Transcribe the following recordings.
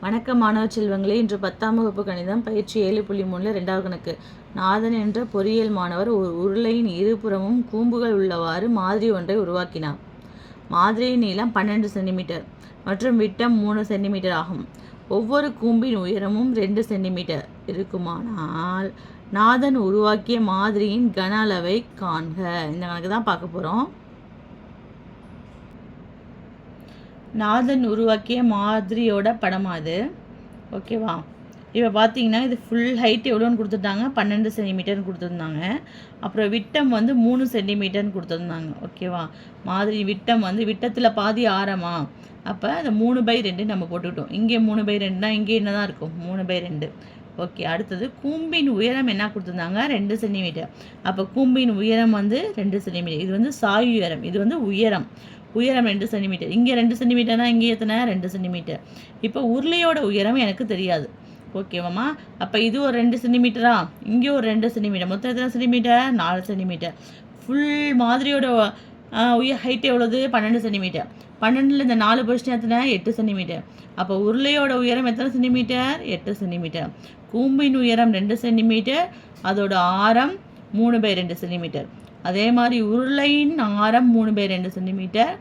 வணக்கம் மாணவ செல்வங்களே, இன்று 10ஆம் வகுப்பு கணிதம் பயிற்சி 7.3 2வது கணக்கு. நாதன் என்ற பொறியியல் மாணவர் ஒரு உருளையின் இருபுறமும் கூம்புகள் உள்ளவாறு மாதிரி ஒன்றை உருவாக்கினார். மாதிரியின் நீளம் 12 சென்டிமீட்டர் மற்றும் விட்டம் 3 சென்டிமீட்டர் ஆகும். ஒவ்வொரு கூம்பின் உயரமும் 2 சென்டிமீட்டர் இருக்குமானால் நாதன் உருவாக்கிய மாதிரியின் கன அளவை காண்க. இந்த கணக்கு தான் பார்க்க போகிறோம். நாதன் உருவாக்கிய மாதிரியோட படம் அது. ஓகேவா? இப்போ பார்த்தீங்கன்னா இது ஃபுல் ஹைட் எவ்வளோன்னு கொடுத்துட்டாங்க, 12 சென்டிமீட்டர்னு கொடுத்துருந்தாங்க. அப்புறம் விட்டம் 3 சென்டிமீட்டர்னு கொடுத்துருந்தாங்க. ஓகேவா? மாதிரி விட்டம் விட்டத்தில் பாதி ஆரமா, அப்போ அதை 3/2 நம்ம போட்டுக்கிட்டோம். இங்கே 3/2னா இங்கே என்ன தான் இருக்கும், 3/2. ஓகே, அடுத்தது கூம்பின் உயரம் என்ன கொடுத்துருந்தாங்க, 2 சென்டிமீட்டர். அப்போ கூம்பின் உயரம் 2 சென்டிமீட்டர். இது சாய் உயரம், இது உயரம் 2 சென்டிமீட்டர். இங்கே 2 சென்டிமீட்டர்னா இங்கே எத்தனை, 2 சென்டிமீட்டர். இப்போ உருளையோட உயரம் எனக்கு தெரியாது. ஓகேவாம்மா? அப்போ இது ஒரு 2 சென்டிமீட்டரா, இங்கே ஒரு 2 சென்டிமீட்டர், மொத்தம் எத்தனை சென்டிமீட்டர், 4 சென்டிமீட்டர். ஃபுல் மாதிரியோட ஹைட் எவ்வளோது, 12 சென்டிமீட்டர். 12ல் இந்த 4 பொசிஷன் எத்தனை, 8 சென்டிமீட்டர். அப்போ உருளையோட உயரம் எத்தனை சென்டிமீட்டர், 8 சென்டிமீட்டர். கூம்பின் உயரம் 2 சென்டிமீட்டர், அதோட ஆரம் 3/2 சென்டிமீட்டர். அதே மாதிரி உருளையின் ஆரம் 3/2 சென்டிமீட்டர்,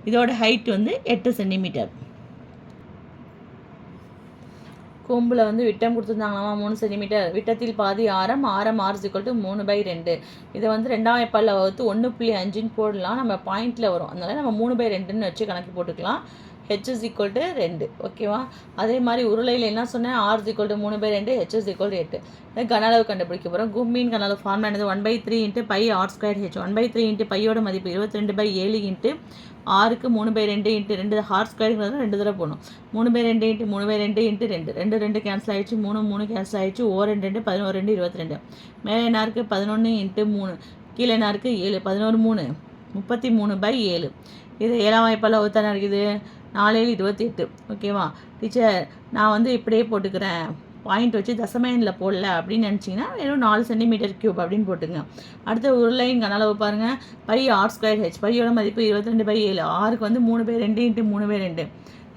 இதோட ஹைட் 8 சென்டிமீட்டர். கூம்பில் விட்டம் கொடுத்துருந்தாங்களாமா 3 சென்டிமீட்டர். விட்டத்தில் பாதி ஆரம், ஆரம் r = 3/2. இதை 2ஆம் எப்பால் வகுத்து 1.5ன்னு போடலாம். நம்ம பாயிண்டில் வரும், அதனால் நம்ம 3/2ன்னு வச்சு கணக்கு போட்டுக்கலாம். h = 2. ஓகேவா? அதே மாதிரி உருளையில் என்ன சொன்னேன், r = 3/2, h = 8. கன அளவு கண்டுபிடிக்க போகிறோம். கூம்பின் கன அளவு ஃபார்முலா என்னது, 1/3 π r²h. 1/3 பையோட மதிப்பு 22/7 ஆருக்கு 3/2 2 r²ங்கிறது 2 தடவை போகணும். 3/2 3/2 2 2 கேன்சல் ஆகிடுச்சு, 3 கேன்சல் ஆகிடுச்சு, 2 11 2 22. மேலே என்ன இருக்குது, 11 × 3. கீழே என்ன இருக்குது, 7. 11 3 33/7. இது 7ஆம் வாய்ப்பால் ஒருத்தானே இருக்குது, 4 7 28. ஓகேவா டீச்சர்? நான் இப்படியே போட்டுக்கிறேன், பாயிண்ட் வச்சு தசமயனில் போடல அப்படின்னு நினச்சிங்கன்னா வெறும் 4 சென்டிமீட்டர் கியூப் அப்படின்னு போட்டுங்க. அடுத்த உருளையின் கன அளவு பாருங்கள், π r²h. பையோட மதிப்பு 22/7. ஆருக்கு 3/2 × 3/2.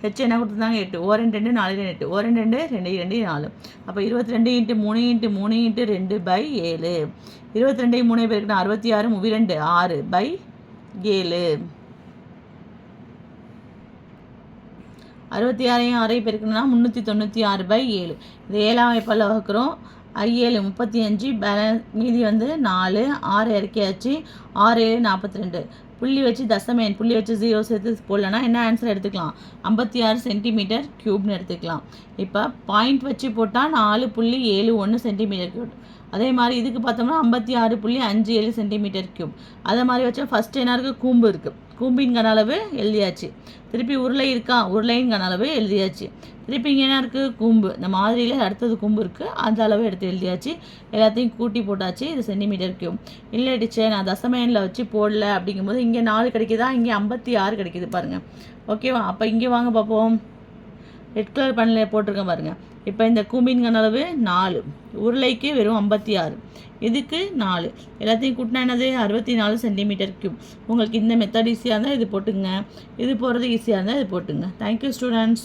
ஹெச் என்ன கொடுத்துருந்தாங்க, 8. 2 4 8. 2 2 2 4. அப்போ 22 × 3 × 3 × 2/7. 22 3 பேருக்குன்னா 66 2 6/7. 66 6 பெருக்கணும்னா 396/7. இது 7ஆம் வாய்ப்பால் வகுக்கிறோம். 7 35, பேலன்ஸ் மீதி 4. 6 இறக்கியாச்சு, 6 7 42. புள்ளி வச்சு தசமயன், புள்ளி வச்சு 0 சேர்த்து போடலன்னா என்ன ஆன்சர் எடுத்துக்கலாம், 56 சென்டிமீட்டர் க்யூப்னு எடுத்துக்கலாம். இப்போ பாயிண்ட் வச்சு போட்டால் 4.71 சென்டிமீட்டர் க்யூப். அதே மாதிரி இதுக்கு பார்த்தோம்னா 56.57 சென்டிமீட்டர் க்யூப். அதே மாதிரி வச்சா ஃபஸ்ட்டு என்ன இருக்குது, கூம்பு இருக்குது. கூம்பின் கன அளவு எழுதியாச்சு. திருப்பி உருளை இருக்கா, உருளையின் கன அளவு எழுதியாச்சு. திருப்பி இங்கே என்ன இருக்குது, கூம்பு. இந்த மாதிரியில் அடுத்தது கூம்பு இருக்குது, அந்த அளவு எடுத்து எழுதியாச்சு. எல்லாத்தையும் கூட்டி போட்டாச்சு. இது சென்டிமீட்டர் க்யூப். இல்லை டீச்சர் நான் தசமயனில் வச்சு போடல அப்படிங்கும்போது இங்கே 4 கிடைக்குதா, இங்கே 56 கிடைக்குது பாருங்கள். ஓகேவா? அப்போ இங்கே வாங்க பார்ப்போம். ரெட் கலர் பண்ணல போட்டிருக்கேன் பாருங்கள். இப்போ இந்த கூம்பின் கன அளவு 4, உருளைக்கு வெறும் 56, இதுக்கு 4, எல்லாத்தையும் கூட்டினா என்னது, 64 சென்டிமீட்டர் க்யூப். உங்களுக்கு இந்த மெத்தட் ஈஸியாக இருந்தால் இது போட்டுங்க, இது போடுறது ஈஸியாக இருந்தால் இது போட்டுங்க. Thank you students.